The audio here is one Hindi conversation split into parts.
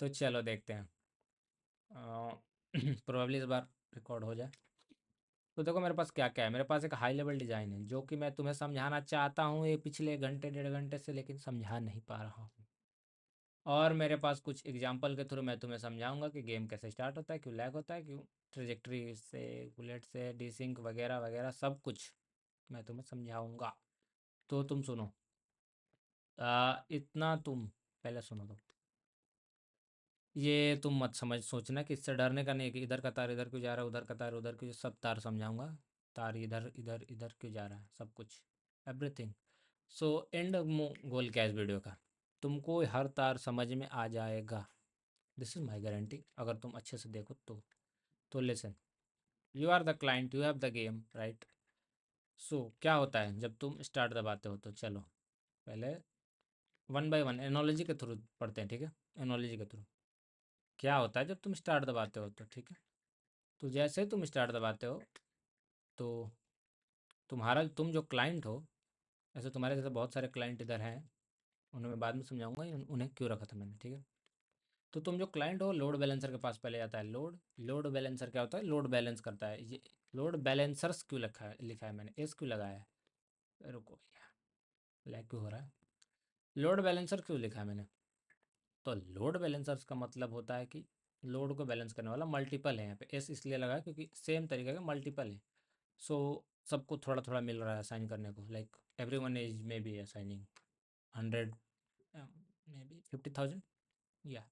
तो चलो देखते हैं। प्रोबेबली इस बार रिकॉर्ड हो जाए। तो देखो मेरे पास क्या क्या है। मेरे पास एक हाई लेवल डिज़ाइन है जो कि मैं तुम्हें समझाना चाहता हूँ ये पिछले घंटे 1.5 घंटे से, लेकिन समझा नहीं पा रहा हूँ। और मेरे पास कुछ एग्जांपल के थ्रू मैं तुम्हें समझाऊंगा कि गेम कैसे स्टार्ट होता है, क्यों लैग होता है, क्यों ट्रेजेक्ट्री से, बुलेट से, डीसिंक वगैरह वगैरह सब कुछ मैं तुम्हें समझाऊंगा। तो तुम सुनो। इतना तुम पहले सुनो। तो ये तुम मत समझ सोचना कि इससे डरने का नहीं है कि इधर का तार इधर क्यों जा रहा है, उधर का तार उधर क्यों, सब तार समझाऊंगा। तार इधर इधर इधर क्यों जा रहा है, सब कुछ, एवरीथिंग। सो एंड गोल क्या है इस वीडियो का, तुमको हर तार समझ में आ जाएगा। दिस इज माई गारंटी, अगर तुम अच्छे से देखो तो listen. You are the client, you have the game, right. So क्या होता है जब तुम स्टार्ट दबाते हो, तो चलो पहले वन बाय वन एनोलॉजी के थ्रू पढ़ते हैं, ठीक है। एनोलॉजी के थ्रू क्या होता है जब तुम स्टार्ट दबाते हो, तो ठीक है। तो जैसे ही तुम स्टार्ट दबाते हो तो तुम्हारा तुम जो क्लाइंट हो, ऐसे तुम्हारे जैसे बहुत सारे क्लाइंट इधर हैं, उन्हें मैं बाद में समझाऊंगा उन्हें क्यों रखा था मैंने, ठीक है। तो तुम जो क्लाइंट हो लोड बैलेंसर के पास पहले जाता है। लोड बैलेंसर क्या होता है, लोड बैलेंस करता है। ये लोड बैलेंसर्स क्यों लिखा है मैंने, एस क्यों लगाया है, रुको भैया लैग क्यों हो रहा है। लोड बैलेंसर क्यों लिखा है मैंने, तो लोड बैलेंसर्स का मतलब होता है कि लोड को बैलेंस करने वाला मल्टीपल है। यहाँ पे एस इसलिए लगा है क्योंकि सेम तरीके का मल्टीपल है। सो सबको थोड़ा थोड़ा मिल रहा है असाइन करने को, like every one is may be assigning 100, may be 50,000, या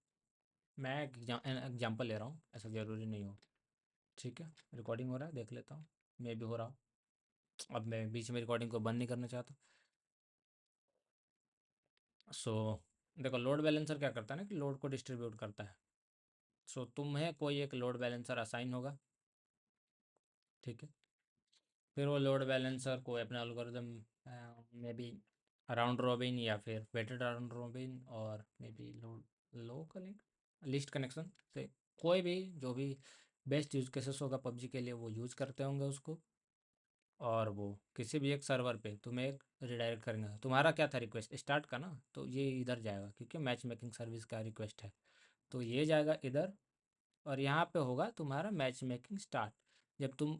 मैं एग्जाम्पल ले रहा हूँ, ऐसा ज़रूरी नहीं हो। ठीक है, रिकॉर्डिंग हो रहा है, देख लेता हूँ, मे भी हो रहा हो। अब मैं बीच में रिकॉर्डिंग को बंद नहीं करना चाहता। सो देखो लोड बैलेंसर क्या करता है ना कि लोड को डिस्ट्रीब्यूट करता है। सो तुम्हें कोई एक लोड बैलेंसर असाइन होगा, ठीक है। फिर वो लोड बैलेंसर को अपने एल्गोरिदम में भी राउंड रॉबिन या फिर वेटेड राउंड रॉबिन और may be low connect list connection से कोई भी जो भी बेस्ट यूज केसेस होगा पबजी के लिए वो यूज करते होंगे उसको। और वो किसी भी एक सर्वर पे तुम्हें एक रिडायरेक्ट करेंगे। तुम्हारा क्या था रिक्वेस्ट स्टार्ट का ना, तो ये इधर जाएगा क्योंकि मैच मेकिंग सर्विस का रिक्वेस्ट है। तो ये जाएगा इधर और यहाँ पे होगा तुम्हारा मैच मेकिंग स्टार्ट। जब तुम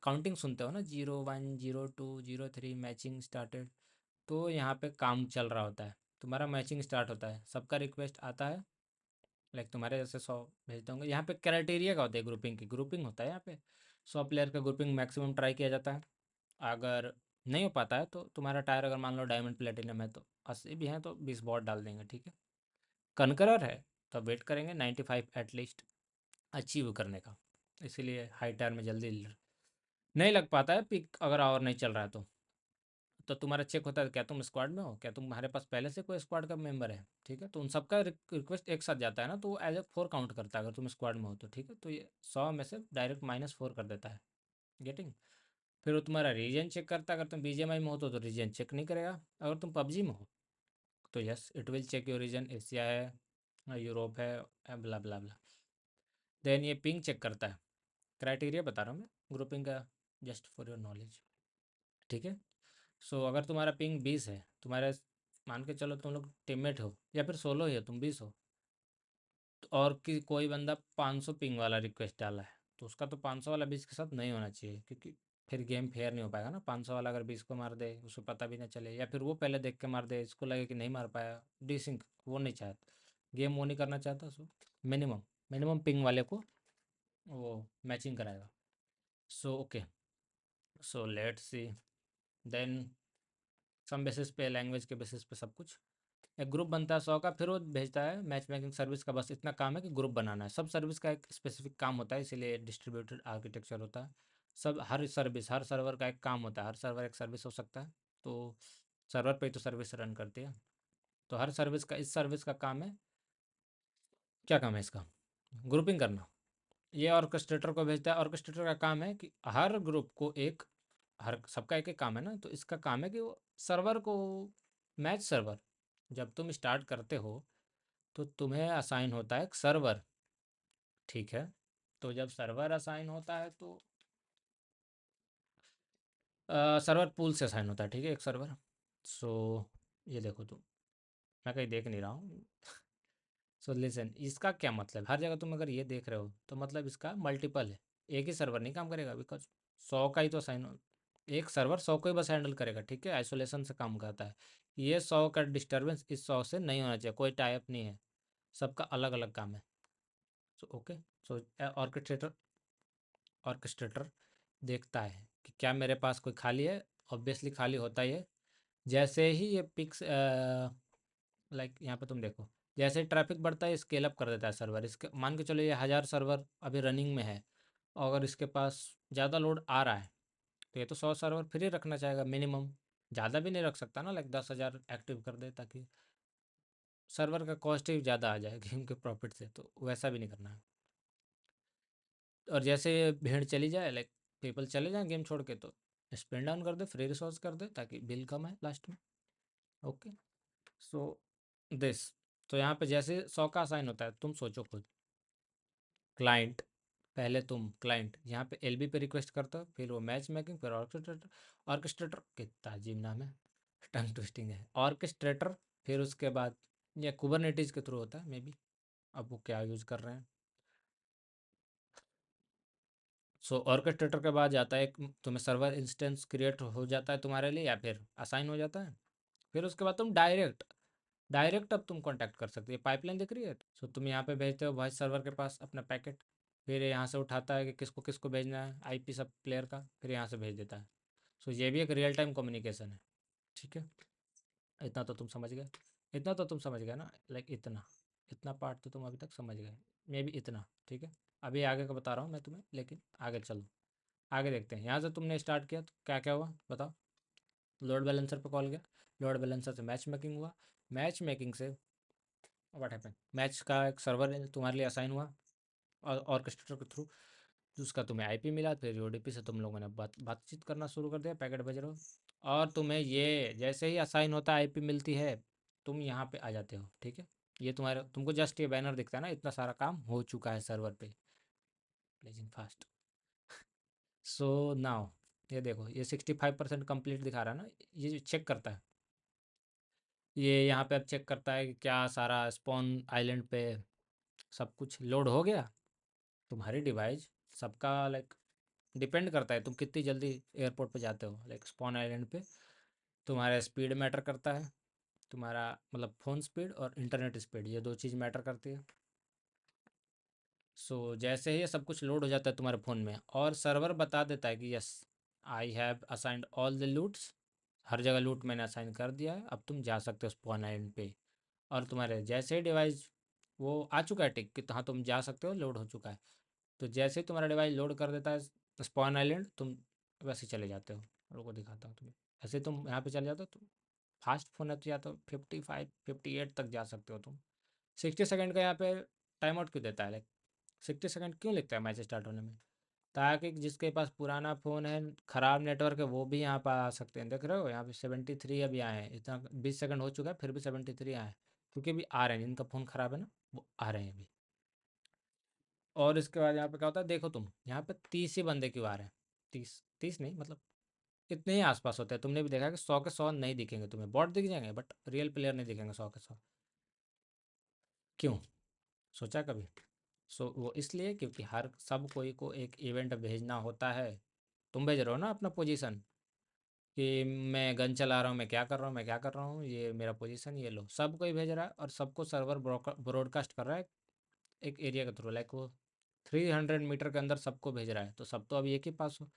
काउंटिंग सुनते हो ना, 0 1 0 2 0 3 मैचिंग स्टार्टेड, तो यहाँ पे काम चल रहा होता है, तुम्हारा मैचिंग स्टार्ट होता है, सबका रिक्वेस्ट आता है। लाइक तुम्हारे जैसे 100 भेजते होंगे। यहाँ पे क्राइटेरिया का होता है, ग्रुपिंग की ग्रुपिंग होता है यहाँ पे। 100 प्लेयर का ग्रुपिंग मैक्सिमम ट्राई किया जाता है। अगर नहीं हो पाता है तो तुम्हारा टायर अगर मान लो डायमंड प्लेटिनम है तो 80 भी हैं तो 20 बॉट डाल देंगे, ठीक है। कनकरर है तो वेट करेंगे 95 एटलीस्ट अचीव करने का, इसीलिए हाई टायर में जल्दी नहीं लग पाता है पिक अगर और नहीं चल रहा है तो तुम्हारा चेक होता है क्या तुम स्क्वाड में हो, क्या तुम्हारे पास पहले से कोई स्क्वाड का मेंबर है, ठीक है। तो उन सबका रिक्वेस्ट एक साथ जाता है ना, तो वो एज ए 4 काउंट करता है अगर तुम स्क्वाड में हो तो, ठीक है। तो ये 100 में से डायरेक्ट -4 कर देता है, गेटिंग। फिर वो तुम्हारा रीजन चेक करता है, अगर तुम बीजीएमआई में हो तो रीजन चेक नहीं करेगा। अगर तुम पबजी में हो तो yes it will check your region, Asia है, यूरोप है, ब्ला ब्ला ब्ला। देन ये पिंग चेक करता है। क्राइटेरिया बता रहा हूँ मैं ग्रुपिंग का, जस्ट फॉर योर नॉलेज, ठीक है। सो अगर तुम्हारा पिंग 20 है, तुम्हारे मान के चलो तुम लोग टीममेट हो या फिर सोलो ही हो, तुम 20 हो, और कि कोई बंदा 500 पिंग वाला रिक्वेस्ट डाला है, तो उसका तो 500 वाला 20 के साथ नहीं होना चाहिए, क्योंकि फिर गेम फेयर नहीं हो पाएगा ना। 500 वाला अगर 20 को मार दे उसको पता भी ना चले, या फिर वो पहले देख के मार दे, इसको लगे कि नहीं मार पाया, डिसिंक वो नहीं चाहता, गेम वो नहीं करना चाहता। सो मिनिमम मिनिमम पिंग वाले को वो मैचिंग कराएगा। So okay, so let's see. Then some basis पे, लैंग्वेज के बेसिस पे सब कुछ एक ग्रुप बनता है 100 का, फिर वो भेजता है मैच मेकिंग सर्विस का। बस इतना काम है कि ग्रुप बनाना है। सब सर्विस का एक स्पेसिफिक काम होता है, इसीलिए डिस्ट्रीब्यूटेड आर्किटेक्चर होता है। सब हर सर्विस हर सर्वर का एक काम होता है, हर सर्वर एक सर्विस हो सकता है। तो सर्वर पे ही तो सर्विस रन करती है। तो हर सर्विस का, इस सर्विस का काम है, क्या काम है इसका, ग्रुपिंग करना। ये ऑर्केस्ट्रेटर को भेजता है। ऑर्केस्ट्रेटर का काम है कि हर ग्रुप को एक, हर सबका एक एक काम है ना, तो इसका काम है कि वो सर्वर को, मैच सर्वर, जब तुम स्टार्ट करते हो तो तुम्हें असाइन होता है एक सर्वर, ठीक है। तो जब सर्वर असाइन होता है तो सर्वर पूल से असाइन होता है, ठीक है, एक सर्वर। सो ये देखो तुम, मैं कहीं देख नहीं रहा हूँ। सो लिसन, इसका क्या मतलब, हर जगह तुम अगर ये देख रहे हो तो मतलब इसका मल्टीपल है। एक ही सर्वर नहीं काम करेगा, बिकॉज 100 का ही तो साइन, एक सर्वर 100 को ही बस हैंडल करेगा, ठीक है, आइसोलेशन से काम करता है। ये 100 का डिस्टर्बेंस इस 100 से नहीं होना चाहिए, कोई टाइप नहीं है, सबका अलग अलग काम है। सो ओके, सो ऑर्केस्ट्रेटर ऑर्केस्ट्रेटर देखता है कि क्या मेरे पास कोई खाली है, ऑब्वियसली खाली होता ही है। जैसे ही ये पिक्स लाइक यहाँ पे तुम देखो, जैसे ट्रैफिक बढ़ता है स्केल अप कर देता है सर्वर, इसके मान के चलो ये 1000 सर्वर अभी रनिंग में है, और अगर इसके पास ज़्यादा लोड आ रहा है तो ये तो 100 सर्वर फ्री रखना चाहेगा मिनिमम, ज़्यादा भी नहीं रख सकता ना, लाइक 10,000 एक्टिव कर दे ताकि सर्वर का कॉस्ट ही ज़्यादा आ जाए गेम के प्रॉफिट से, तो वैसा भी नहीं करना है। और जैसे ये भीड़ चली जाए, लाइक पीपल चले जाएँ गेम छोड़ के, तो स्पिन डाउन कर दे, फ्री रिसोर्स कर दे ताकि बिल कम आए लास्ट में। ओके, सो दिस, तो यहाँ पे जैसे 100 का साइन होता है, तुम सोचो खुद, क्लाइंट, पहले तुम क्लाइंट यहाँ पे एलबी पे रिक्वेस्ट करते हो, फिर वो मैच मेकिंग, फिर ऑर्केस्ट्रेटर, ऑर्केस्ट्रेटर कितना अजीब नाम है, टंग ट्विस्टिंग है, ऑर्केस्ट्रेटर, फिर उसके बाद ये कुबरनेटिज के थ्रू होता है मे बी, अब वो क्या यूज़ कर रहे हैं। सो ऑर्केस्ट्रेटर के बाद जाता है एक, तुम्हें सर्वर इंस्टेंस क्रिएट हो जाता है तुम्हारे लिए, या फिर असाइन हो जाता है। फिर उसके बाद तुम डायरेक्ट डायरेक्ट अब तुम कांटेक्ट कर सकते हो, पाइपलाइन दिख रही है, सो तुम यहाँ पे भेजते हो वॉइस सर्वर के पास अपना पैकेट, फिर ये यहाँ से उठाता है कि किसको किसको भेजना है, आईपी सब प्लेयर का, फिर यहाँ से भेज देता है। सो ये भी एक रियल टाइम कम्युनिकेशन है, ठीक है। इतना तो तुम समझ गए, इतना तो तुम समझ गए ना, लाइक इतना, इतना पार्ट तो तुम अभी तक समझ गए, मे भी इतना, ठीक है। अभी आगे का बता रहा हूँ मैं तुम्हें, लेकिन आगे चलो, आगे देखते हैं। यहाँ से तुमने स्टार्ट किया तो क्या क्या हुआ बताओ। लोड बैलेंसर पे कॉल गया, लोड बैलेंसर से मैच मेकिंग हुआ, मैच मेकिंग से व्हाट हैपन, मैच का एक सर्वर तुम्हारे लिए असाइन हुआ और ऑर्केस्ट्रेटर के थ्रू, उसका तुम्हें आईपी मिला, फिर ओडीपी से तुम लोगों ने बातचीत करना शुरू कर दिया, पैकेट भेज रहे हो, और तुम्हें ये जैसे ही असाइन होता है, आईपी मिलती है, तुम यहाँ पे आ जाते हो, ठीक है। ये तुम्हारे, तुमको जस्ट ये बैनर दिखता है ना, इतना सारा काम हो चुका है सर्वर पे, ब्लेजिंग फास्ट। सो नाउ ये देखो, ये 65% कंप्लीट दिखा रहा है ना, ये चेक करता है, ये यहाँ पे अब चेक करता है कि क्या सारा स्पॉन आइलैंड पे सब कुछ लोड हो गया। तुम्हारी डिवाइस सबका लाइक डिपेंड करता है तुम कितनी जल्दी एयरपोर्ट पे जाते हो, लाइक स्पॉन आइलैंड पे तुम्हारा स्पीड मैटर करता है, तुम्हारा मतलब फ़ोन स्पीड और इंटरनेट स्पीड, ये दो चीज़ मैटर करती है। सो जैसे ही ये सब कुछ लोड हो जाता है तुम्हारे फ़ोन में, और सर्वर बता देता है कि yes I have assigned all the loots, हर जगह लूट मैंने असाइन कर दिया है, अब तुम जा सकते हो स्पॉन आइलैंड पे। और तुम्हारे जैसे ही डिवाइस वो आ चुका है टिक कि हाँ तुम जा सकते हो, लोड हो चुका है, तो जैसे ही तुम्हारा डिवाइस लोड कर देता है स्पॉन आइलैंड, तुम वैसे चले जाते हो। रुको दिखाता हूँ तुम्हें, ऐसे तुम यहाँ पे चले जाते हो, तुम फास्ट फ़ोन है तो या तो 55 58 तक जा सकते हो तुम। 60 सेकेंड का यहाँ पे टाइम आउट क्यों देता है, लाइक 60 सेकेंड क्यों लिखता है मैच स्टार्ट होने में, ताकि जिसके पास पुराना फ़ोन है, ख़राब नेटवर्क है, वो भी यहाँ पर आ सकते हैं। देख रहे हो यहाँ पे 73 अभी आए हैं, इतना 20 सेकंड हो चुका है फिर भी 73 आए हैं, क्योंकि अभी आ रहे हैं, जिनका फ़ोन ख़राब है ना वो आ रहे हैं अभी। और इसके बाद यहाँ पे क्या होता है, देखो तुम यहाँ पे 30 ही बंदे क्यों आ रहे हैं, 30 नहीं मतलब इतने ही आसपास होते हैं। तुमने भी देखा कि 100 के 100 नहीं दिखेंगे तुम्हें, बॉट दिख जाएंगे बट रियल प्लेयर नहीं दिखेंगे 100 के 100। क्यों, सोचा कभी। सो वो इसलिए क्योंकि हर सब कोई को एक इवेंट भेजना होता है। तुम भेज रहे हो ना अपना पोजीशन, कि मैं गन चला रहा हूँ, मैं क्या कर रहा हूँ, मैं क्या कर रहा हूँ, ये मेरा पोजीशन, ये लो, सब कोई भेज रहा है, और सबको सर्वर ब्रॉडकास्ट कर रहा है एक एरिया के थ्रू, लाइक वो 300 मीटर के अंदर सबको भेज रहा है, तो सब तो अभी एक ही पास हो।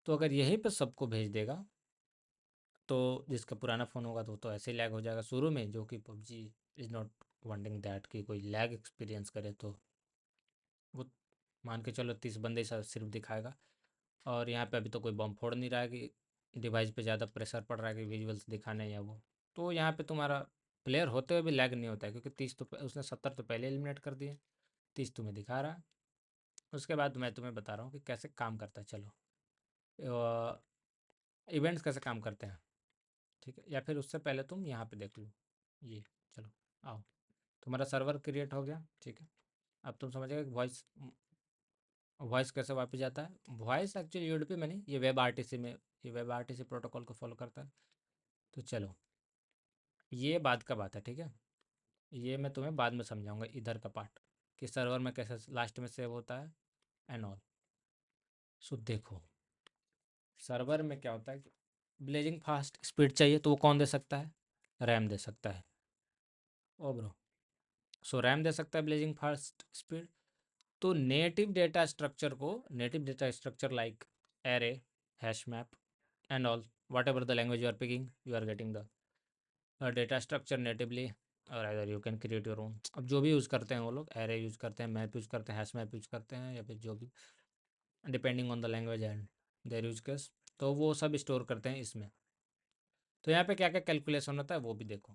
तो अगर यहीं पे सबको भेज देगा, तो जिसका पुराना फ़ोन होगा तो वो तो ऐसे ही लैग हो जाएगा शुरू में, जो कि PUBG is not wanting that कि कोई लैग एक्सपीरियंस करे, तो वो मान के चलो 30 बंदे सिर्फ दिखाएगा। और यहाँ पे अभी तो कोई बम फोड़ नहीं रहा है कि डिवाइस पे ज़्यादा प्रेशर पड़ रहा है कि विजुअल्स दिखाने या वो, तो यहाँ पे तुम्हारा प्लेयर होते हुए भी लैग नहीं होता है, क्योंकि 30 तो उसने 70 तो पहले एलिमिनेट कर दिए, 30 तुम्हें दिखा रहा है। उसके बाद मैं तुम्हें बता रहा हूँ कि कैसे काम करता है, चलो इवेंट्स कैसे काम करते हैं, ठीक है। या फिर उससे पहले तुम यहाँ पे देख लो ये, चलो आओ, तुम्हारा सर्वर क्रिएट हो गया, ठीक है। अब तुम समझ गए वॉइस, वॉइस कैसे वापस जाता है। वॉइस एक्चुअली यूडीपी में नहीं, ये वेब आरटीसी में, ये वेब आरटीसी प्रोटोकॉल को फॉलो करता है। तो चलो ये बात का बात है, ठीक है। ये मैं तुम्हें बाद में समझाऊंगा इधर का पार्ट, कि सर्वर में कैसे लास्ट में सेव होता है एंड ऑल। सो देखो, सर्वर में क्या होता है कि ब्लेजिंग फास्ट स्पीड चाहिए तो वो कौन दे सकता है? रैम दे सकता है। ओ ब्रो, सो रैम दे सकता है ब्लेजिंग फास्ट स्पीड। तो native data structure like array, hash map and all, whatever the language you are picking, you are getting the data structure natively, और other you can create your own. अब जो भी यूज़ करते हैं वो लोग, एरे यूज़ करते हैं, मैप यूज़ करते हैं, हैश मैप यूज़ करते हैं, या फिर जो भी depending on the language and their use case, तो वो सब स्टोर करते हैं इसमें। तो यहाँ पे क्या क्या कैलकुलेशन होता है वो भी देखो।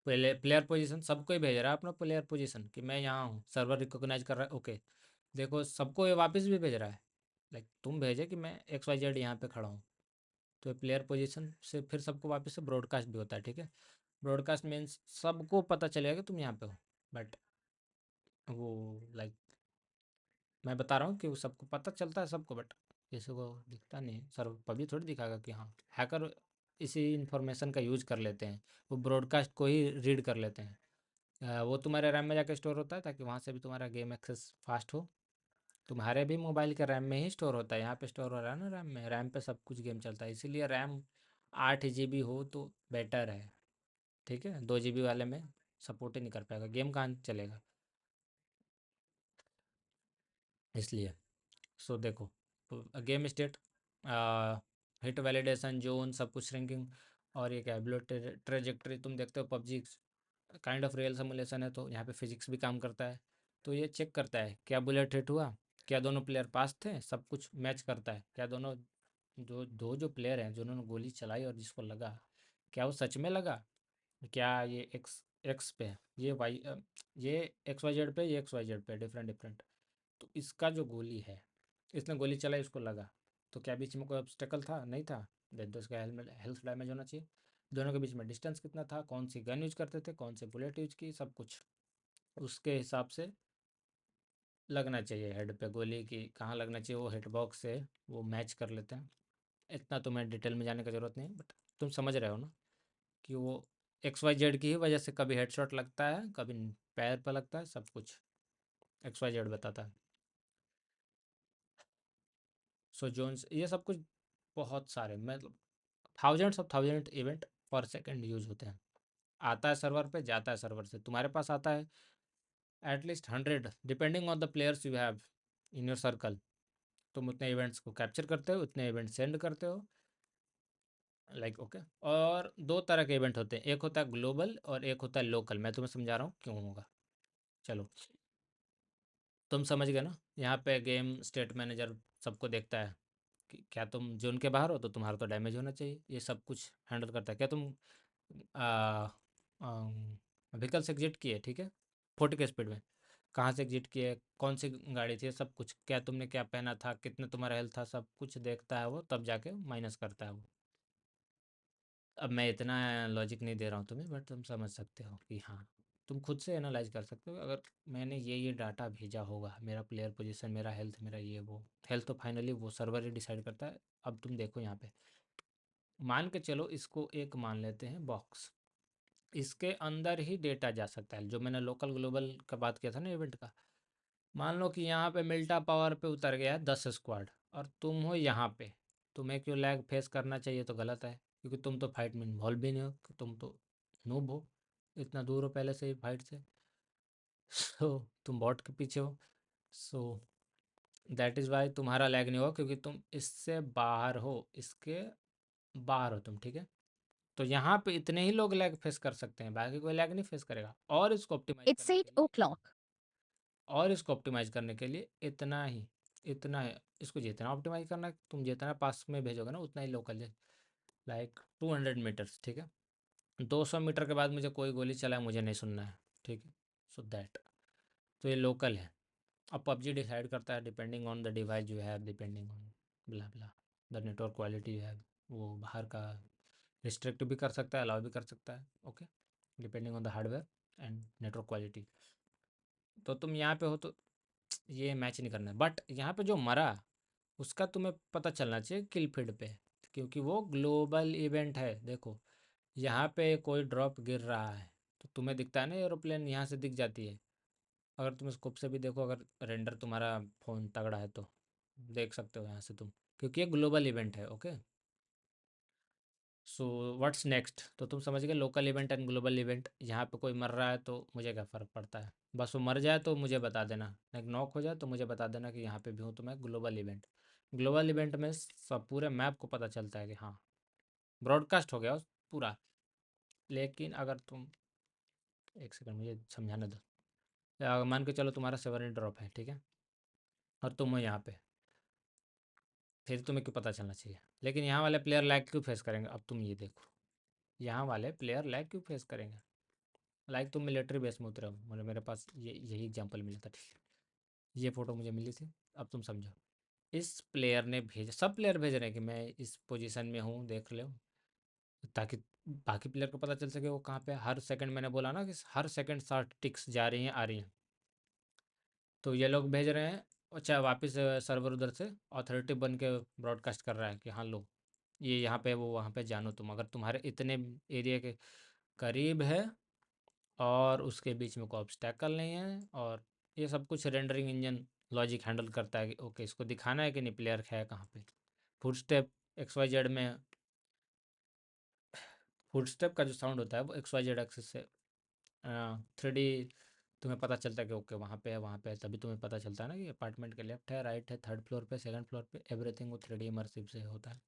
पहले प्लेयर पोजीशन, सबको ही भेज रहा है अपना प्लेयर पोजीशन कि मैं यहाँ हूँ, सर्वर रिकॉग्नाइज कर रहा है, ओके। देखो सबको ये वापस भी भेज रहा है, लाइक तुम भेजे कि मैं एक्स वाई जेड यहाँ पे खड़ा हूँ, तो प्लेयर पोजीशन से फिर सबको वापस से ब्रॉडकास्ट भी होता है, ठीक है। ब्रॉडकास्ट मीन्स सबको पता चलेगा कि तुम यहाँ पे हो, बट वो लाइक मैं बता रहा हूँ कि वो सबको पता चलता है सबको, बट किसी को दिखता नहीं है। सर पब्लिक थोड़ी दिखाएगा कि हाँ, हैकर इसी इंफॉर्मेशन का यूज कर लेते हैं, वो ब्रॉडकास्ट को ही रीड कर लेते हैं। वो तुम्हारे रैम में जाके स्टोर होता है ताकि वहाँ से भी तुम्हारा गेम एक्सेस फास्ट हो। तुम्हारे भी मोबाइल के रैम में ही स्टोर होता है, यहाँ पे स्टोर हो रहा है ना रैम में, रैम पे सब कुछ गेम चलता है, इसीलिए रैम 8 GB हो तो बेटर है, ठीक है। 2 GB वाले में सपोर्ट ही नहीं कर पाएगा, गेम कहाँ चलेगा, इसलिए। सो देखो, game state, hit validation zone, सब कुछ श्रिंकिंग, और ये क्या है बुलेट ट्रेजेक्ट्री। तुम देखते हो PUBG kind of real simulation है, तो यहाँ पे फिजिक्स भी काम करता है। तो ये चेक करता है क्या बुलेट हिट हुआ, क्या दोनों प्लेयर पास थे, सब कुछ मैच करता है, क्या दोनों जो प्लेयर हैं जिन्होंने गोली चलाई और जिसको लगा, क्या वो सच में लगा, क्या ये एक्स एक्स पे है, ये एक्स वाई जेड पे, ये एक्स वाई जेड पे, डिफरेंट डिफरेंट। तो इसका जो गोली है, इसने गोली चलाई, इसको लगा, तो क्या बीच में कोई ऑब्स्टेकल था? नहीं था। देन तो इसका हेलमेट हेल्थ डैमेज होना चाहिए। दोनों के बीच में डिस्टेंस कितना था, कौन सी गन यूज करते थे, कौन से बुलेट यूज की, सब कुछ उसके हिसाब से लगना चाहिए। हेड पे गोली की कहाँ लगना चाहिए, वो हिट बॉक्स से वो मैच कर लेते हैं। इतना तो मैं डिटेल में जाने की ज़रूरत नहीं, बट तुम समझ रहे हो ना कि वो एक्स वाई जेड की ही वजह से कभी हेडशॉट लगता है, कभी पैर पर लगता है, सब कुछ एक्स वाई जेड बताता है। सो जोन्स, ये सब कुछ बहुत सारे, मतलब थाउजेंड इवेंट पर सेकंड यूज होते हैं। आता है सर्वर पे, जाता है सर्वर से, तुम्हारे पास आता है at least 100, depending on the players you have in your circle. तुम उतने इवेंट्स को कैप्चर करते हो, उतने इवेंट सेंड करते हो, लाइक ओके। और दो तरह के इवेंट होते हैं, एक होता है ग्लोबल और एक होता है लोकल। मैं तुम्हें समझा रहा हूँ क्यों होगा, चलो तुम समझ गए ना। यहाँ पे गेम स्टेट मैनेजर सबको देखता है कि क्या तुम जोन के बाहर हो तो तुम्हारा तो डैमेज होना चाहिए, ये सब कुछ हैंडल करता है। क्या तुम व्हीकल से एग्जिट किए, ठीक है, 40 के स्पीड में, कहाँ से एग्जिट किए, कौन सी गाड़ी थी, सब कुछ, क्या तुमने क्या पहना था, कितना तुम्हारा हेल्थ था, सब कुछ देखता है वो, तब जाके माइनस करता है वो। अब मैं इतना लॉजिक नहीं दे रहा हूँ तुम्हें, बट तुम समझ सकते हो कि हाँ, तुम खुद से एनालाइज कर सकते हो। अगर मैंने ये डाटा भेजा होगा, मेरा प्लेयर पोजीशन, मेरा हेल्थ, मेरा ये वो, हेल्थ तो फाइनली वो सर्वर ही डिसाइड करता है। अब तुम देखो यहाँ पे, मान के चलो इसको एक मान लेते हैं बॉक्स, इसके अंदर ही डेटा जा सकता है, जो मैंने लोकल ग्लोबल का बात किया था ना इवेंट का। मान लो कि यहाँ पे मिल्टा पावर पे उतर गया है 10 स्क्वाड, और तुम हो यहाँ पे, तुम्हें क्यों लैग फेस करना चाहिए? तो गलत है, क्योंकि तुम तो फाइट में इन्वॉल्व भी नहीं हो, तुम तो नूब हो, इतना दूर हो पहले से ही फाइट से। सो तुम बॉट के पीछे हो, सो दैट इज़ वाई तुम्हारा लैग नहीं होगा, क्योंकि तुम इससे बाहर हो, इसके बाहर हो तुम, ठीक है। तो यहाँ पे इतने ही लोग लैग फेस कर सकते हैं, बाकी कोई लैग नहीं फेस करेगा। और इसको ऑप्टिमाइज It's करने के 8 लिए, o'clock. इतना ही, इतना है, इसको जितना ऑप्टिमाइज करना है, तुम जितना पास में भेजोगे ना उतना ही लोकल है, लाइक 200 मीटर्स, ठीक है। 200 मीटर के बाद मुझे कोई गोली चलाए, मुझे नहीं सुनना है, ठीक है। सो दैट, तो ये लोकल है। अब पबजी डिसाइड करता है depending on the device you have, depending on blah blah the network quality you have, वो बाहर का रिस्ट्रिक्ट भी कर सकता है, अलाउ भी कर सकता है, okay, depending on the hardware and network quality. तो तुम यहाँ पे हो तो ये मैच नहीं करना है, बट यहाँ पे जो मरा उसका तुम्हें पता चलना चाहिए किल फीड पे, क्योंकि वो ग्लोबल इवेंट है। देखो यहाँ पे कोई ड्रॉप गिर रहा है, तो तुम्हें दिखता है ना एरोप्लेन, यहाँ से दिख जाती है। अगर तुम स्कोप से भी देखो, अगर रेंडर तुम्हारा फ़ोन तगड़ा है तो देख सकते हो यहाँ से तुम, क्योंकि ये ग्लोबल इवेंट है। ओके, सो व्हाट्स नेक्स्ट, तो तुम समझ गए local event and global event. यहाँ पे कोई मर रहा है तो मुझे क्या फ़र्क पड़ता है, बस वो मर जाए तो मुझे बता देना, लाइक नॉक हो जाए तो मुझे बता देना कि यहाँ पे भी हूँ, तो मैं ग्लोबल इवेंट। ग्लोबल इवेंट में सब पूरे मैप को पता चलता है कि हाँ ब्रॉडकास्ट हो गया पूरा। लेकिन अगर तुम, एक सेकंड मुझे समझाने दो। मान के चलो तुम्हारा सेवन ड्रॉप है, ठीक है, और तुम हो यहाँ पे, फिर तुम्हें क्यों पता चलना चाहिए। लेकिन यहाँ वाले प्लेयर लैग क्यों फेस करेंगे, अब तुम ये देखो, यहाँ वाले प्लेयर लैग क्यों फेस करेंगे। लाइक तुम मिलिट्री बेस में उतरे हो, मतलब मेरे पास ये यही एग्जांपल मिला था, ठीक है, ये फ़ोटो मुझे मिली थी। अब तुम समझो, इस प्लेयर ने भेजा, सब प्लेयर भेज रहे हैं कि मैं इस पोजीशन में हूँ, देख लो, ताकि बाकी प्लेयर को पता चल सके वो कहाँ पे है। हर सेकंड, मैंने बोला ना कि हर सेकंड 60 टिक्स जा रही हैं आ रही हैं, तो ये लोग भेज रहे हैं। अच्छा, वापस सर्वर उधर से अथॉरिटी बन के ब्रॉडकास्ट कर रहा है कि हाँ लो, ये यहाँ पे, वो वहाँ पे, जानो तुम, अगर तुम्हारे इतने एरिया के करीब है और उसके बीच में कोई ऑब्स्टैकल नहीं है, और ये सब कुछ रेंडरिंग इंजन लॉजिक हैंडल करता है कि ओके इसको दिखाना है कि नहीं प्लेयर है कहाँ पे। फुटस्टेप एक्स वाई जेड में, फुटस्टेप का जो साउंड होता है वो एक्स वाई जेड एक्सिस से 3D तुम्हें पता चलता है कि ओके वहाँ पे है, वहाँ पे है, तभी तुम्हें पता चलता है ना कि अपार्टमेंट के लेफ्ट है, राइट है, थर्ड फ्लोर पे, सेकंड फ्लोर पे, एवरीथिंग वो 3D इमर्सिव से होता है।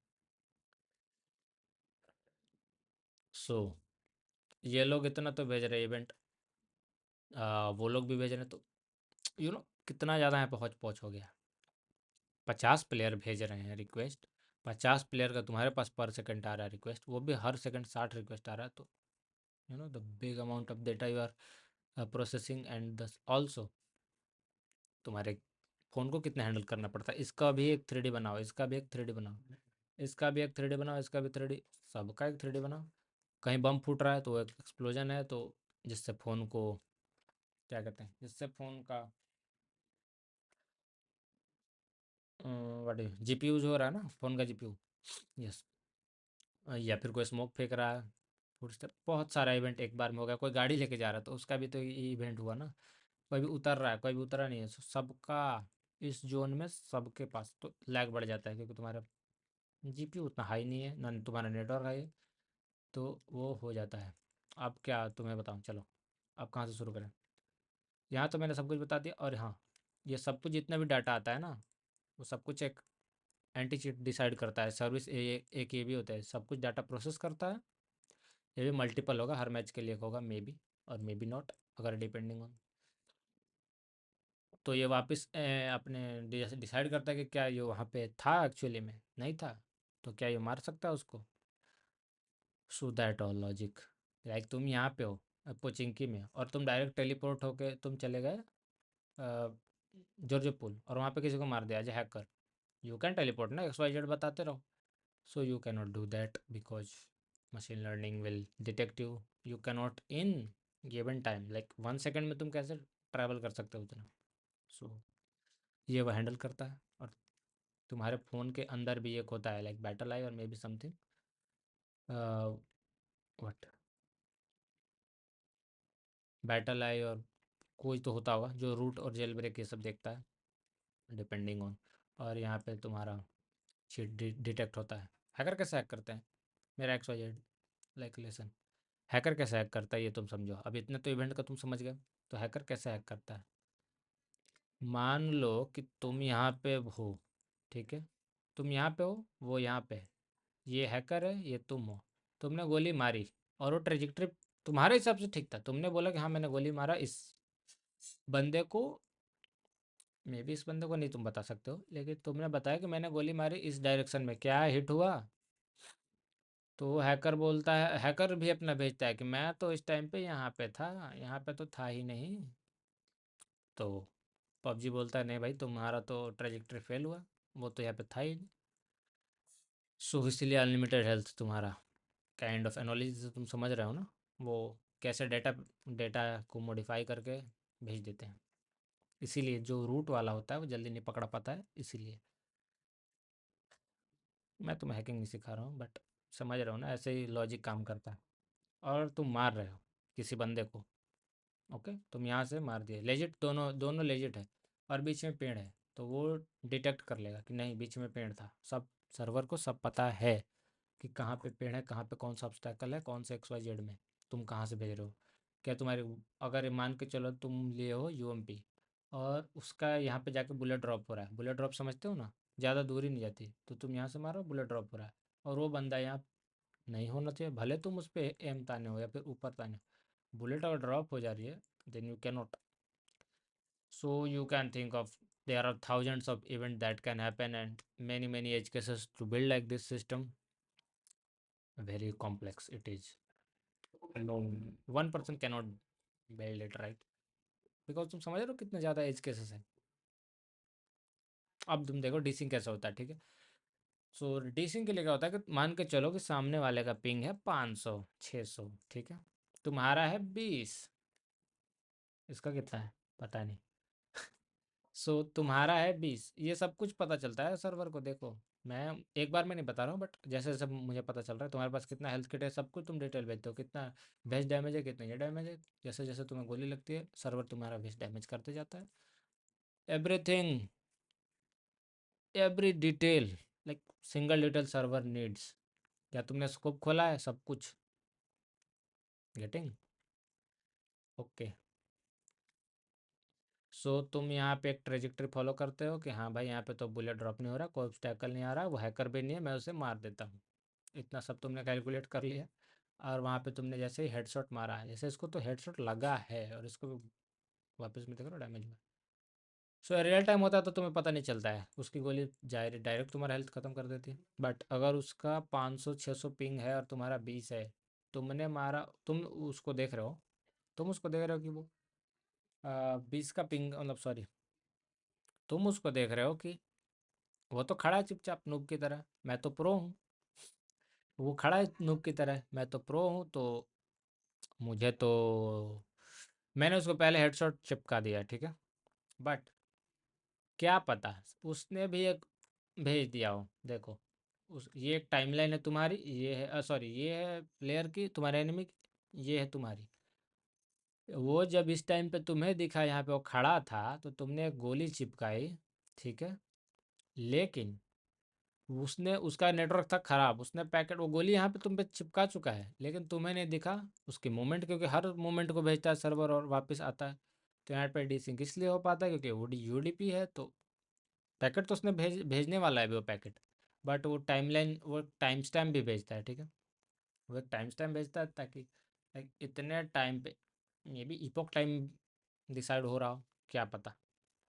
सो ये लोग इतना तो भेज रहे इवेंट, वो लोग भी भेज रहे हैं, तो कितना ज़्यादा यहाँ पे हौच पौच हो गया। 50 प्लेयर भेज रहे हैं रिक्वेस्ट, 50 प्लेयर का तुम्हारे पास पर सेकंड आ रहा है रिक्वेस्ट, वो भी हर सेकंड 60 रिक्वेस्ट आ रहा है, तो the big amount of data you are processing, and this also तुम्हारे फ़ोन को कितना हैंडल करना पड़ता है। इसका भी एक 3D बनाओ, इसका भी एक 3D बनाओ, इसका भी एक 3D बनाओ, इसका भी 3D, सबका एक 3D बनाओ। कहीं बम फूट रहा है तो एक एक्सप्लोजन है, तो जिससे फ़ोन को क्या कहते हैं, जिससे फ़ोन का वाट जीपीयू जो हो रहा है ना, फ़ोन का जीपीयू, यस, या फिर कोई स्मोक फेंक रहा है। फुटस्टेप, बहुत सारा इवेंट एक बार में हो गया। कोई गाड़ी लेके जा रहा है तो उसका भी तो इवेंट हुआ ना। कोई भी उतर रहा है, कोई भी उतरा नहीं है, सबका इस जोन में सबके पास तो लैग बढ़ जाता है, क्योंकि तुम्हारा जीपीयू उतना हाई नहीं है ना, तुम्हारा नेटवर्क हाई है, तो वो हो जाता है। अब क्या तुम्हें बताऊँ, चलो अब कहाँ से शुरू करें। यहाँ तो मैंने सब कुछ बता दिया, और हाँ, ये सब कुछ जितना भी डाटा आता है ना, वो सब कुछ एक एंटी चीट डिसाइड करता है। सर्विस एक ये भी होता है, सब कुछ डाटा प्रोसेस करता है। ये भी मल्टीपल होगा, हर मैच के लिए होगा, मे बी और मे बी नॉट, अगर डिपेंडिंग ऑन। तो ये वापस अपने डिसाइड करता है कि क्या ये वहाँ पे था, एक्चुअली में नहीं था, तो क्या ये मार सकता है उसको। So that all logic, like तुम यहाँ पे हो पोचिंकी में, और तुम डायरेक्ट टेलीपोर्ट होके तुम चले गए जॉर्ज पुल, और वहाँ पे किसी को मार दिया as hacker. You can teleport ना, एक्स वाई जेड बताते रहो। So you can not do that, because machine learning will detect you. You can not in given time, like 1 second में तुम कैसे ट्रैवल कर सकते हो उतना। सो ये वह हैंडल करता है। और तुम्हारे फ़ोन के अंदर भी एक होता है लाइक बैटल आई और may be something, what, battle I और कोई तो होता होगा जो रूट और जेल ब्रेक ये सब देखता है, डिपेंडिंग ऑन। और यहाँ पे तुम्हारा चीट डिटेक्ट होता है। हैकर कैसे हैक करते हैं, मेरा X Y Z, like lesson, hacker कैसे हैक करता है ये तुम समझो। अब इतने तो इवेंट का तुम समझ गए, तो हैकर कैसे हैक करता है। मान लो कि तुम यहाँ पे हो, ठीक है, तुम यहाँ पे हो, वो यहाँ पे है, ये हैकर है, ये तुम हो, तुमने गोली मारी, और वो ट्रेजेक्टरी तुम्हारे हिसाब से ठीक था, तुमने बोला कि हाँ मैंने गोली मारा इस बंदे को, मे बी इस बंदे को नहीं तुम बता सकते हो, लेकिन तुमने बताया कि मैंने गोली मारी इस डायरेक्शन में, क्या हिट हुआ। तो वो हैकर बोलता है, हैकर भी अपना भेजता है कि मैं तो इस टाइम पे यहाँ पे था, यहाँ पे तो था ही नहीं। तो पबजी बोलता है नहीं भाई, तुम्हारा तो ट्रेजेक्टरी फेल हुआ, वो तो यहाँ पे था ही नहीं। सो इसलिए अनलिमिटेड हेल्थ तुम्हारा काइंड ऑफ एनालिसिस से तुम समझ रहे हो ना, वो कैसे डेटा डेटा को मॉडिफाई करके भेज देते हैं। इसीलिए जो रूट वाला होता है वो जल्दी नहीं पकड़ा पाता है, इसीलिए। मैं तुम्हें हैकिंग नहीं सिखा रहा हूँ, बट समझ रहे हो ना, ऐसे ही लॉजिक काम करता है। और तुम मार रहे हो, किसी बंदे को। ओके, तुम यहाँ से मार दिए, लेजिट, दोनों दोनों लेजिट है, और बीच में पेड़ है, तो वो डिटेक्ट कर लेगा कि नहीं बीच में पेड़ था। सब सर्वर को सब पता है कि कहाँ पे पेड़ है, कहाँ पे कौन सा ऑब्स्टैकल है, कौन से XYZ में तुम कहाँ से भेज रहे हो। क्या तुम्हारे, अगर ये मान के चलो तुम लिए हो UMP और उसका यहाँ पे जाके बुलेट ड्रॉप हो रहा है, बुलेट ड्रॉप समझते हो ना, ज़्यादा दूरी नहीं जाती, तो तुम यहाँ से मारो बुलेट ड्रॉप हो रहा है, और वो बंदा यहाँ नहीं होना चाहिए, भले तुम उस पर एम ताने हो या फिर ऊपर ताने हो, बुलेट अगर ड्रॉप हो जा रही है then you can not. So you can think of, there are thousands of events that can happen and many edge cases to build like this system. Very complex it is. No, one person cannot build it, right? Because तुम समझ रहे हो कितने ज़्यादा एज केसेस हैं। अब तुम देखो डीसिंग कैसे होता है, ठीक है। सो डीसिंग के लिए क्या होता है कि मान के चलो कि सामने वाले का पिंग है 500 600, ठीक है, तुम्हारा है 20, इसका कितना है पता नहीं। सो तुम्हारा है 20, ये सब कुछ पता चलता है सर्वर को। देखो मैं एक बार में नहीं बता रहा हूँ, बट जैसे जैसे मुझे पता चल रहा है, तुम्हारे पास कितना हेल्थ किट है सब कुछ तुम डिटेल भेजते हो, कितना वेस्ट डैमेज है, कितना ये डैमेज है, जैसे जैसे तुम्हें गोली लगती है सर्वर तुम्हारा वेस्ट डैमेज करते जाता है। Everything, every detail, like single detail server needs. क्या तुमने स्कोप खोला है, सब कुछ गेटिंग ओके। सो तुम यहाँ पे एक ट्रेजेक्टरी फॉलो करते हो कि हाँ भाई यहाँ पे तो बुलेट ड्रॉप नहीं हो रहा, कोई ऑब्स्टैकल नहीं आ रहा, वो हैकर भी नहीं है, मैं उसे मार देता हूँ। इतना सब तुमने कैलकुलेट कर लिया, और वहाँ पे तुमने जैसे ही हेडशॉट मारा है, जैसे इसको तो हेडशॉट लगा है और इसको भी वापस में देखो डैमेज में। सो रियल टाइम होता है तो तुम्हें पता नहीं चलता है, उसकी गोली डायरेक्ट तुम्हारा हेल्थ ख़त्म कर देती है। बट अगर उसका 500 600 पिंग है और तुम्हारा 20 है, तुमने मारा, तुम उसको देख रहे हो, तुम उसको देख रहे हो कि वो 20 का पिंग, मतलब सॉरी, तुम उसको देख रहे हो कि वो तो खड़ा है चुपचाप नूब की तरह, मैं तो प्रो हूँ। वो खड़ा है नूब की तरह, मैं तो प्रो हूँ, तो मुझे तो, मैंने उसको पहले हेडशॉट चिपका दिया, ठीक है। बट क्या पता उसने भी एक भेज दिया हो, देखो उस, ये एक टाइमलाइन है तुम्हारी, ये है सॉरी, ये है प्लेयर की, तुम्हारे एनिमी की, ये है तुम्हारी। वो जब इस टाइम पे तुम्हें दिखा यहाँ पे वो खड़ा था, तो तुमने एक गोली चिपकाई, ठीक है, लेकिन उसने, उसका नेटवर्क था खराब, उसने पैकेट, वो गोली यहाँ पे तुम पे चिपका चुका है, लेकिन तुम्हें नहीं दिखा उसकी मूवमेंट, क्योंकि हर मूवमेंट को भेजता है सर्वर और वापस आता है। तो यहाँ पे डीसिंक इसलिए हो पाता है क्योंकि वो UDP है, तो पैकेट तो उसने भेजने वाला है अभी वो पैकेट, बट वो टाइमलाइन, वो टाइम स्टैम्प भी भेजता है, ठीक है। वो एक टाइम स्टैम्प भेजता है ताकि like, इतने टाइम पे, ये भी इपोक टाइम डिसाइड हो रहा हो, क्या पता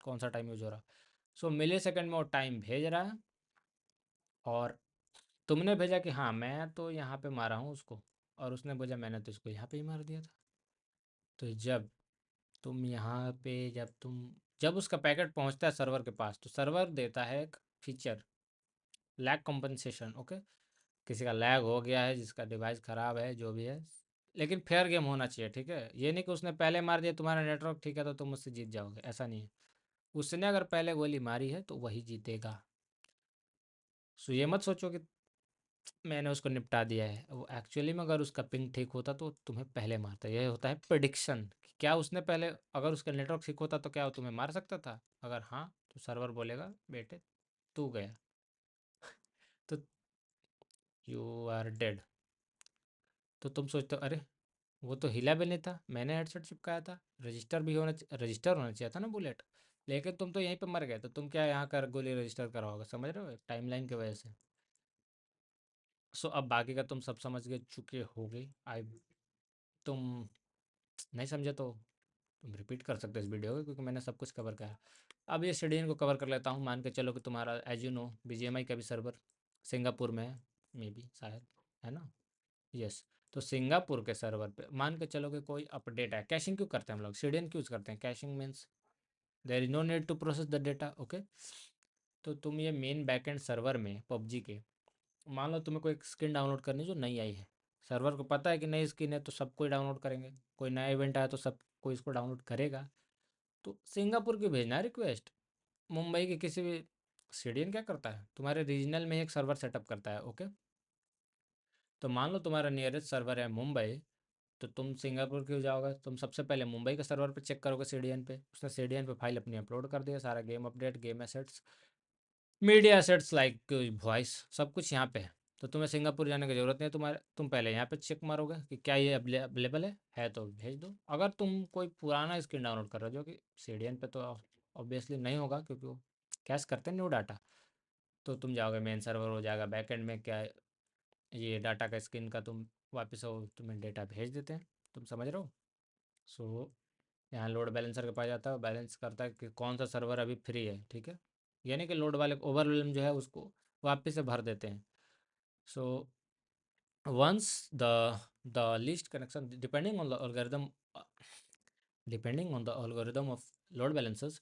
कौन सा टाइम यूज हो रहा हो। सो मिली सेकेंड में वो टाइम भेज रहा है, और तुमने भेजा कि हाँ मैं तो यहाँ पे मारा हूँ उसको, और उसने बोला मैंने तो इसको यहाँ पे ही मार दिया था। तो जब तुम यहाँ पे, जब उसका पैकेट पहुँचता है सर्वर के पास, तो सर्वर देता है एक फीचर, लैग कंपनसेशन, ओके। किसी का लैग हो गया है, जिसका डिवाइस ख़राब है, जो भी है, लेकिन फेयर गेम होना चाहिए, ठीक है। ये नहीं कि उसने पहले मार दिया, तुम्हारा नेटवर्क ठीक है तो तुम उससे जीत जाओगे, ऐसा नहीं है। उसने अगर पहले गोली मारी है तो वही जीतेगा। सो ये मत सोचो कि मैंने उसको निपटा दिया है, वो एक्चुअली में अगर उसका पिंग ठीक होता तो तुम्हें पहले मारता। यह होता है प्रिडिक्शन, क्या उसने पहले, अगर उसका नेटवर्क ठीक होता तो क्या वो तुम्हें मार सकता था, अगर हाँ तो सर्वर बोलेगा बेटे तू गया, तो यू आर डेड। तो तुम सोचते हो अरे वो तो हिला भी नहीं था, मैंने हेडसेट चिपकाया था, रजिस्टर होना चाहिए था ना बुलेट, लेकिन तुम तो यहीं पे मर गए, तो तुम क्या यहाँ कर गोली रजिस्टर कराओगे, समझ रहे हो, टाइमलाइन की वजह से। सो अब बाकी का तुम सब समझ गए चुके होगे आई, तुम नहीं समझे तो तुम रिपीट कर सकते हो इस वीडियो को, क्योंकि मैंने सब कुछ कवर करा। अब ये शेड्यूल को कवर कर लेता हूँ। मान के चलो कि तुम्हारा एज यू नो BGMI का भी सर्वर सिंगापुर में है, मे बी शायद, है ना, यस। तो सिंगापुर के सर्वर पे मान के चलो कि कोई अपडेट है, कैशिंग क्यों करते हैं हम लोग, सीडीएन क्यों यूज़ करते हैं, caching means there is no need to process the data, okay. तो तुम ये मेन बैकएंड सर्वर में पबजी के, मान लो तुम्हें कोई स्किन डाउनलोड करनी जो नई आई है, सर्वर को पता है कि नई स्किन है तो सब कोई डाउनलोड करेंगे, कोई नया इवेंट आया तो सब कोई इसको डाउनलोड करेगा। तो सिंगापुर की भेजना है रिक्वेस्ट, मुंबई के किसी भी, सीडीएन क्या करता है तुम्हारे रीजनल में एक सर्वर सेटअप करता है, ओके। तो मान लो तुम्हारा नियरेस्ट सर्वर है मुंबई, तो तुम सिंगापुर क्यों जाओगे? तुम सबसे पहले मुंबई के सर्वर पे चेक करोगे, सीडीएन पे। उसने सीडीएन पे फाइल अपनी अपलोड कर दिया, सारा game update, game assets, media assets like voice, सब कुछ यहाँ पे है। तो तुम्हें सिंगापुर जाने की ज़रूरत नहीं है। तुम्हारे तुम पहले यहाँ पे चेक मारोगे कि क्या ये अवेलेबल है तो भेज दो। अगर तुम कोई पुराना स्क्रीन डाउनलोड कर रहे हो, जो कि सीडीएन पे तो ऑब्वियसली नहीं होगा क्योंकि वो कैश करते हैं न्यू डाटा, तो तुम जाओगे मेन सर्वर, हो जाएगा बैकएंड में क्या ये डाटा का स्क्रीन का तुम वापस हो, तुम्हें डेटा भेज देते हैं। तुम समझ रहे हो? सो यहाँ लोड बैलेंसर के पास जाता है, बैलेंस करता है कि कौन सा सर्वर अभी फ्री है, ठीक है। यानी कि लोड वाले ओवरवेलम जो है उसको वापस से भर देते हैं। So once the list connection depending on the algorithm of load balancers,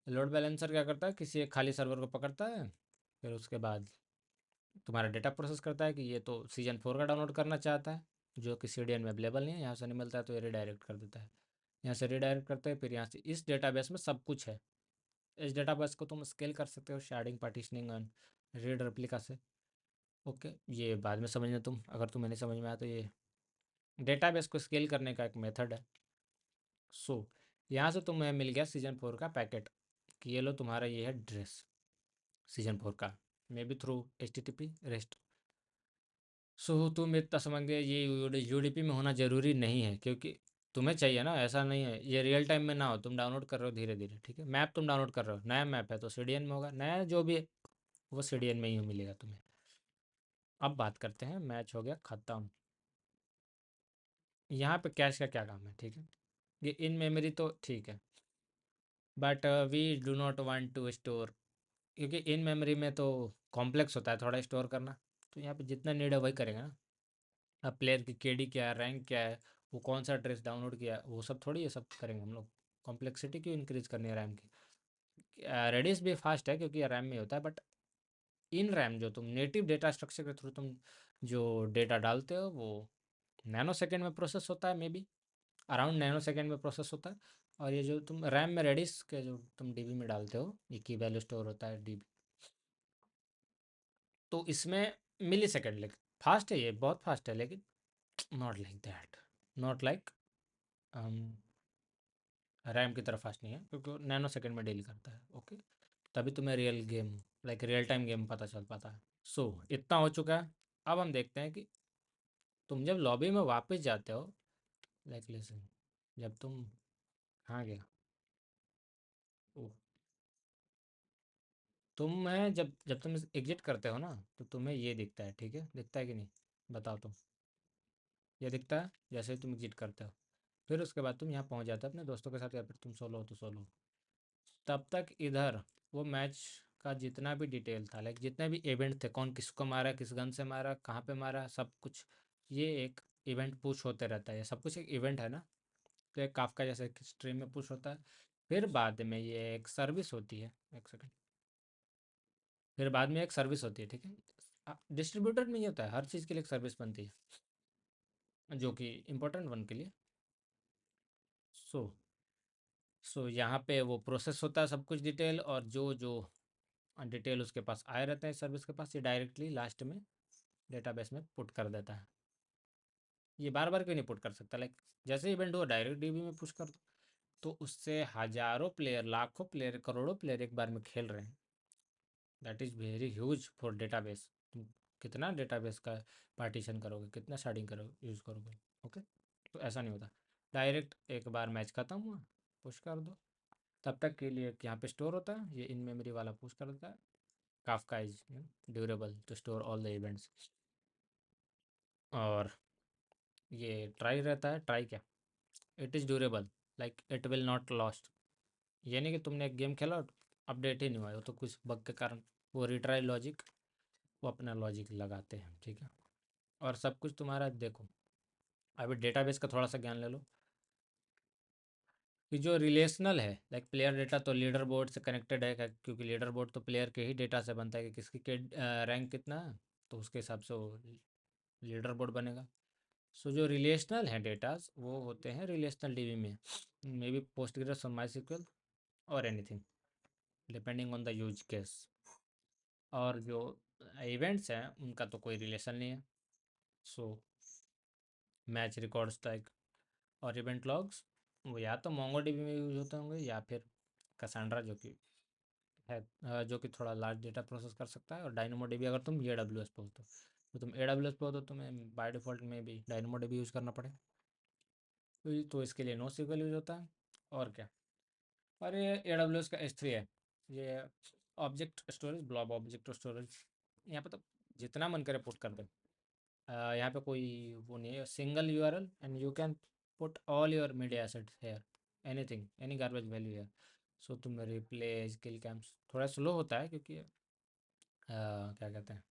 load balancer क्या करता है, किसी एक खाली सर्वर को पकड़ता है, फिर उसके बाद तुम्हारा डेटा प्रोसेस करता है कि ये तो सीजन 4 का डाउनलोड करना चाहता है, जो कि सीडीएन में अवेलेबल नहीं है, यहाँ से नहीं मिलता है, तो ये रिडायरेक्ट कर देता है। यहाँ से रिडायरेक्ट करते हैं, फिर यहाँ से इस डेटाबेस में सब कुछ है। इस डेटाबेस को तुम स्केल कर सकते हो sharding, partitioning and read replica से। ओके, ये बाद में समझना तुम, अगर तुम्हें नहीं समझ में आया तो ये डेटाबेस को स्केल करने का एक मेथड है। सो यहाँ से तुम्हें मिल गया सीजन 4 का पैकेट कि ये लो तुम्हारा ये है ड्रेस सीजन 4 का, maybe through HTTP REST. So तुम इतना समझ गए ये यूडीपी में होना ज़रूरी नहीं है, क्योंकि तुम्हें चाहिए ना, ऐसा नहीं है ये रियल टाइम में ना हो, तुम डाउनलोड कर रहे हो धीरे धीरे, ठीक है। मैप तुम डाउनलोड कर रहे हो, नया मैप है तो सीडीएन में होगा, नया जो भी है वो सीडीएन में ही मिलेगा तुम्हें। अब बात करते हैं, मैच हो गया ख़त्म। यहाँ पे कैश का क्या काम है, ठीक है। ये इन मेमोरी तो ठीक है, but we do not want to store, क्योंकि इन मेमोरी में तो कॉम्प्लेक्स होता है थोड़ा स्टोर करना। तो यहाँ पे जितना नीड है वही करेगा ना। अब प्लेयर की केडी क्या है, रैंक क्या है, वो कौन सा ड्रेस डाउनलोड किया है, वो सब थोड़ी ये सब करेंगे हम लोग। कॉम्प्लेक्सिटी क्यों इंक्रीज करनी है रैम की? रेडियस भी फास्ट है क्योंकि रैम में होता है, बट इन रैम जो तुम नेटिव डेटा स्ट्रक्चर के थ्रू तुम जो डेटा डालते हो वो नैनो सेकेंड में प्रोसेस होता है, may be around nano second में प्रोसेस होता है। और ये जो तुम रैम में रेडिस के जो तुम डीबी में डालते हो, ये की वैल्यू स्टोर होता है डीबी, तो इसमें मिली सेकेंड, लेकिन फास्ट है, ये बहुत फास्ट है, लेकिन not like that, not like RAM की तरफ फास्ट नहीं है, क्योंकि नैनो सेकेंड में डील करता है। ओके, तभी तुम्हें real game like real time game पता चल पाता है। सो इतना हो चुका है। अब हम देखते हैं कि तुम जब लॉबी में वापस जाते हो, लाइक लिसन, जब तुम कहाँ गया, ओ, तुम्हें जब जब तुम एग्जिट करते हो ना, तो तुम्हें ये दिखता है, ठीक है, दिखता है कि नहीं, बताओ तुम। ये दिखता है जैसे ही तुम एग्जिट करते हो, फिर उसके बाद तुम यहाँ पहुँच जाते हो अपने दोस्तों के साथ, या फिर तुम सोलो हो तो सोलो। तब तक इधर वो मैच का जितना भी डिटेल था, लाइक जितने भी इवेंट थे, कौन किसको मारा, किस गन से मारा, कहाँ पे मारा, सब कुछ, ये एक इवेंट पुश होते रहता है। ये सब कुछ एक इवेंट है ना, तो एक काफका जैसे एक स्ट्रीम में पुश होता है। फिर बाद में ये एक सर्विस होती है, एक सेकंड, फिर बाद में एक सर्विस होती है, ठीक है। डिस्ट्रीब्यूटर में ये होता है, हर चीज़ के लिए एक सर्विस बनती है, जो कि इम्पोर्टेंट वन के लिए। सो यहाँ पे वो प्रोसेस होता है सब कुछ डिटेल, और जो जो डिटेल उसके पास आए रहते हैं सर्विस के पास, ये डायरेक्टली लास्ट में डेटाबेस में पुट कर देता है। ये बार बार क्यों नहीं पुट कर सकता, लाइक जैसे इवेंट हो डायरेक्ट डीबी में पुश कर दो, तो उससे हजारों प्लेयर, लाखों प्लेयर, करोड़ों प्लेयर एक बार में खेल रहे हैं। That is very huge for database. तुम कितना डेटाबेस का पार्टीशन करोगे, कितना शार्डिंग करोगे, यूज़ करोगे। ओके, तो ऐसा नहीं होता, डायरेक्ट एक बार मैच ख़त्म हुआ पुश कर दो। तब तक के लिए यहाँ पे स्टोर होता है, ये इन मेमोरी वाला पुश कर देता है। Kafka is durable to store all the events. और ये ट्राई रहता है, ट्राई क्या, it is durable, like it will not lost. ये नहीं कि तुमने एक गेम खेला और अपडेट ही नहीं हुआ, वो तो कुछ बग के कारण वो रिट्राई लॉजिक, वो अपना लॉजिक लगाते हैं, ठीक है। और सब कुछ तुम्हारा देखो, अभी डेटाबेस का थोड़ा सा ज्ञान ले लो कि जो रिलेशनल है, लाइक प्लेयर डेटा तो लीडर बोर्ड से कनेक्टेड है, क्योंकि लीडर बोर्ड तो प्लेयर के ही डेटा से बनता है कि किसकी के रैंक कितना है, तो उसके हिसाब से वो लीडर बोर्ड बनेगा। सो जो रिलेशनल हैं डेटास, वो होते हैं रिलेशनल डीबी में, मे बी पोस्टग्रेस और माई और anything depending on the use case. और जो इवेंट्स हैं उनका तो कोई रिलेशन नहीं है। सो मैच रिकॉर्ड स्ट्राइक और इवेंट लॉग्स, वो या तो मोंगोडीबी में यूज होते होंगे या फिर कसांड्रा जो कि है जो कि थोड़ा लार्ज डेटा प्रोसेस कर सकता है, और डायनामोडीबी अगर तुम ए डब्ल्यू एस पे हो तो तुम ए डब्ल्यू एस पे हो तो तुम्हें बाय डिफ़ॉल्ट में भी डायनामोडीबी यूज़ करना पड़े। तो इसके लिए नो सीक्वल यूज़ होता है। और क्या, और ये ए डब्ल्यू एस का S3 है, ये object storage, blob object storage. यहाँ पे तो जितना मन करे पुट कर दो। यहाँ पे कोई वो नहीं है, single URL and you can put all your media assets here, anything, any garbage value here. So तुम रिप्ले किल कैम्स थोड़ा स्लो होता है क्योंकि क्या कहते हैं,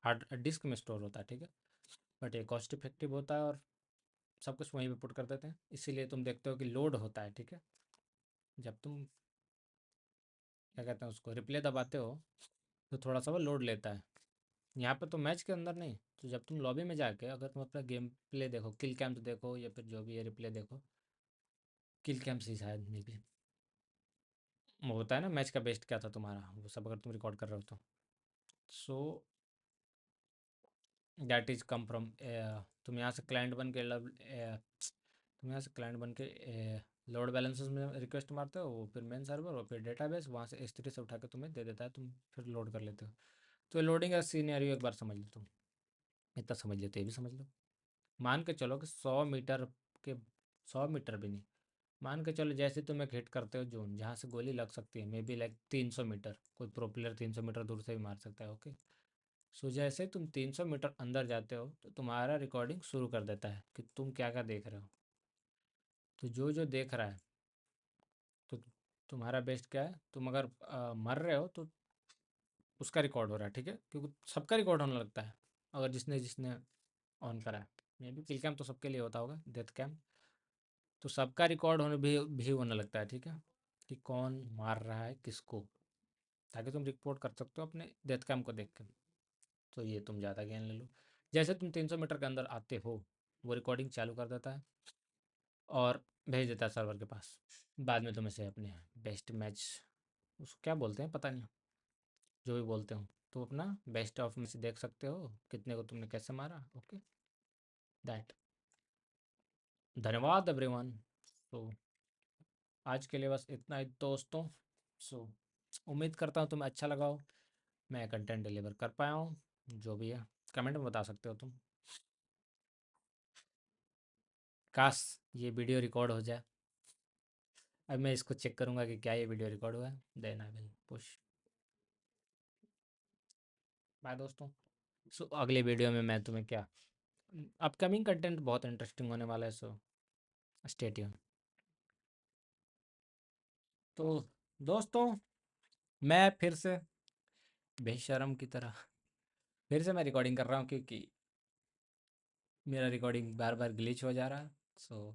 हार्ड डिस्क में स्टोर होता है, ठीक है, बट ये कॉस्ट इफेक्टिव होता है और सब कुछ वहीं पे पुट कर देते हैं, इसीलिए तुम देखते हो कि लोड होता है, ठीक है। जब तुम क्या कहते हैं उसको रिप्ले दबाते हो तो थोड़ा सा वो लोड लेता है। यहाँ पे तो मैच के अंदर नहीं, तो जब तुम लॉबी में जाके अगर तुम अपना गेम प्ले देखो, किल कैम्प देखो या फिर जो भी है रिप्ले देखो, किल कैम्प ही शायद मे बी वो होता है ना मैच का बेस्ट क्या था तुम्हारा, वो सब अगर तुम रिकॉर्ड कर रहे हो तो so that is come from, तुम यहाँ से क्लाइंट बन के तुम यहाँ से क्लाइंट बन के लोड बैलेंसेस में रिक्वेस्ट मारते हो, वो फिर मेन सर्वर और फिर डेटाबेस वहाँ से S3 से उठा के तुम्हें दे देता है, तुम फिर लोड कर लेते हो। तो लोडिंग का सीनियरियो एक बार समझ लो तुम, इतना समझ लेते ये भी समझ लो। मान के चलो कि 100 मीटर के, 100 मीटर भी नहीं, मान के चलो जैसे तुम एक हिट करते हो जोन जहाँ से गोली लग सकती है, मे बी लाइक 300 मीटर, कोई प्रो प्लेयर 300 मीटर दूर से भी मार सकता है, ओके। सो जैसे तुम 300 मीटर अंदर जाते हो तो तुम्हारा रिकॉर्डिंग शुरू कर देता है कि तुम क्या क्या देख रहे हो। तो जो जो देख रहा है, तो तुम्हारा बेस्ट क्या है, तुम अगर मर रहे हो तो उसका रिकॉर्ड हो रहा है, ठीक है, क्योंकि सबका रिकॉर्ड होने लगता है अगर जिसने जिसने ऑन करा है। मे बी किल कैम तो सबके लिए होता होगा, डेथ कैम तो सबका रिकॉर्ड होने भी होने लगता है, ठीक है, कि कौन मार रहा है किसको, ताकि तुम रिपोर्ट कर सकते हो अपने डेथ कैम को देख के। तो ये तुम ज़्यादा ज्ञान ले लो। जैसे तुम 300 मीटर के अंदर आते हो, वो रिकॉर्डिंग चालू कर देता है और भेज देता है सर्वर के पास। बाद में तुम्हें से अपने बेस्ट मैच, उसको क्या बोलते हैं पता नहीं, जो भी बोलते हो, तो अपना बेस्ट ऑफ में से देख सकते हो कितने को तुमने कैसे मारा, ओके दैट। धन्यवाद एवरीवन। तो आज के लिए बस इतना ही दोस्तों। सो उम्मीद करता हूँ तुम्हें अच्छा लगा हो, मैं कंटेंट डिलीवर कर पाया हूँ, जो भी है कमेंट में बता सकते हो तुम। काश ये वीडियो रिकॉर्ड हो जाए। अब मैं इसको चेक करूँगा कि क्या ये वीडियो रिकॉर्ड हुआ है, then I will push. Bye दोस्तों। सो अगले वीडियो में मैं तुम्हें क्या, अपकमिंग कंटेंट बहुत इंटरेस्टिंग होने वाला है, सो स्टे ट्यून। तो दोस्तों, मैं फिर से बेशरम की तरह फिर से मैं रिकॉर्डिंग कर रहा हूँ क्योंकि मेरा रिकॉर्डिंग बार बार ग्लिच हो जा रहा है, so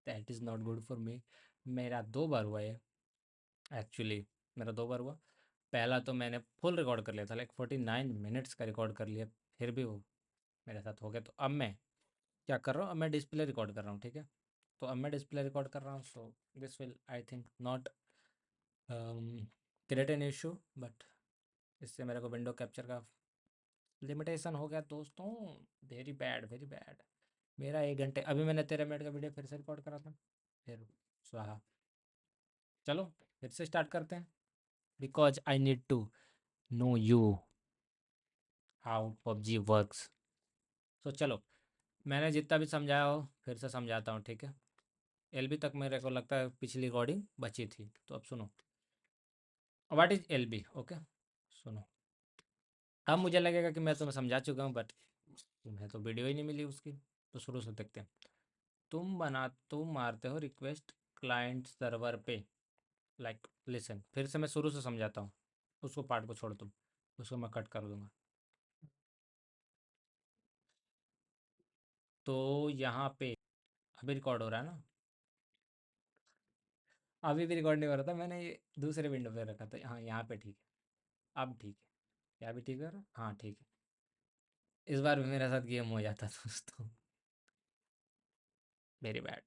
that is not good for me. मेरा 2 बार हुआ ये, एक्चुअली मेरा 2 बार हुआ। पहला तो मैंने फुल रिकॉर्ड कर लिया था, लाइक 49 मिनट्स का रिकॉर्ड कर लिया, फिर भी वो मेरे साथ हो गया। तो अब मैं क्या कर रहा हूँ, अब मैं डिस्प्ले रिकॉर्ड कर रहा हूँ, ठीक है। तो अब मैं डिस्प्ले रिकॉर्ड कर रहा हूँ, so this will I think not create an issue, but इससे मेरे को विंडो कैप्चर का लिमिटेशन हो गया दोस्तों। Very bad, very bad. मेरा 1 घंटे, अभी मैंने 13 मिनट का वीडियो फिर से रिकॉर्ड करा था, फिर स्वाहा। चलो फिर से स्टार्ट करते हैं, because I need to know you how PUBG works. So चलो, मैंने जितना भी समझाया हो फिर से समझाता हूँ, ठीक है। एलबी तक मेरे को लगता है पिछली रिकॉर्डिंग बची थी, तो अब सुनो व्हाट इज एलबी, ओके। सुनो, अब मुझे लगेगा कि मैं तुम्हें समझा चुका हूँ, बट तुम्हें तो वीडियो ही नहीं मिली उसकी, तो शुरू से देखते हैं। तुम मारते हो रिक्वेस्ट क्लाइंट सर्वर पे, लाइक लिसन, फिर से मैं शुरू से समझाता हूँ, उसको पार्ट को छोड़ तुम, उसको मैं कट कर दूंगा। तो यहाँ पे अभी रिकॉर्ड हो रहा है ना, अभी भी रिकॉर्ड नहीं हो रहा था, मैंने ये दूसरे विंडो पे रखा था, हाँ यहाँ पे ठीक है, अब ठीक है, क्या भी ठीक है, हाँ ठीक है। इस बार भी मेरे साथ गेम हो जाता दोस्तों, वेरी बैड।